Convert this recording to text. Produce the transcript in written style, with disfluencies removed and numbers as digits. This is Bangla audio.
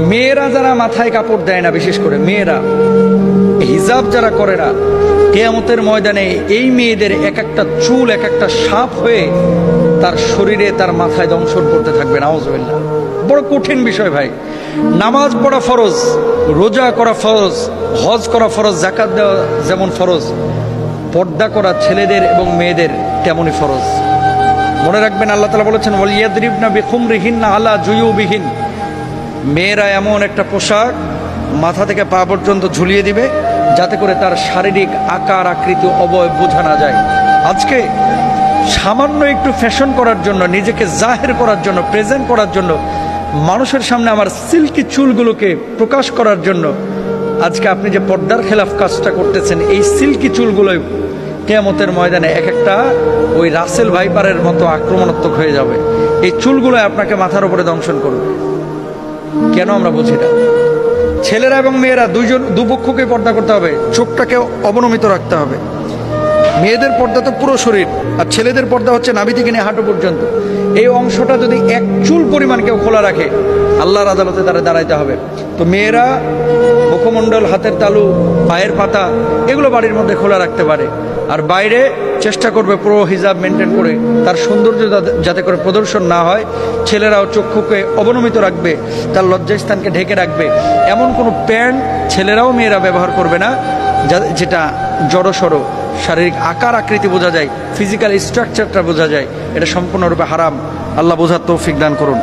মেয়েরা যারা মাথায় কাপড় দেয় না, বিশেষ করে মেয়েরা হিজাব যারা করে না, কিয়ামতের ময়দানে এই মেয়েদের এক একটা চুল এক একটা সাপ হয়ে তার শরীরে তার মাথায় দংশন করতে থাকবে। নাউজুবিল্লাহ। বড় কঠিন বিষয় ভাই। নামাজ পড়া ফরজ, রোজা করা ফরজ, হজ করা ফরজ, যাকাত দেওয়া যেমন ফরজ, পর্দা করা ছেলেদের এবং মেয়েদের তেমনই ফরজ। মনে রাখবেন, আল্লাহ তাআলা বলেছেন ওয়ালিয়াদরিবনা বিখুমরিহিন্না আলা জুয়ুবিহিন, মেয়েরা এমন একটা পোশাক মাথা থেকে পা পর্যন্ত ঝুলিয়ে দিবে যাতে করে তার শারীরিক আকার আকৃতি অবয়ব বোঝা না যায়। আজকে সামান্য একটু ফ্যাশন করার জন্য, নিজেকে জাহের করার জন্য, প্রেজেন্ট করার জন্য, মানুষের সামনে আমার সিল্কি চুলগুলোকে প্রকাশ করার জন্য আজকে আপনি যে পর্দার খেলাফ কাজটা করতেছেন, এই সিল্কি চুলগুলোই কিয়ামতের ময়দানে এক একটা ওই রাসেল ভাইপারের মতো আক্রমণাত্মক হয়ে যাবে। এই চুলগুলো আপনাকে মাথার উপরে দংশন করবে। কেন আমরা বুঝি না? ছেলেরা এবং মেয়েরা দুপক্ষকে পর্দা করতে হবে, চোখটাকে অবনমিত রাখতে হবে। মেয়েদের পর্দা তো পুরো শরীর, আর ছেলেদের পর্দা হচ্ছে নাভি থেকে নিয়ে হাঁটু পর্যন্ত। এই অংশটা যদি এক চুল পরিমাণ কেউ খোলা রাখে, আল্লাহর আদালতে তারা দাঁড়াইতে হবে। তো মেয়েরা মুখমণ্ডল, হাতের তালু, পায়ের পাতা এগুলো বাড়ির মধ্যে খোলা রাখতে পারে, আর বাইরে চেষ্টা করবে পুরো হিজাব মেনটেন করে তার সৌন্দর্য যাতে করে প্রদর্শন না হয়। ছেলেরাও চক্ষুকে অবনমিত রাখবে, তার লজ্জাস্থানকে ঢেকে রাখবে। এমন কোনো প্যান্ট ছেলেরাও মেয়েরা ব্যবহার করবে না যেটা জড়সড় শারীরিক আকার আকৃতি বোঝা যায়, ফিজিক্যাল স্ট্রাকচারটা বোঝা যায়। এটা সম্পূর্ণরূপে হারাম। আল্লাহ বোঝার তৌফিক দান করুন।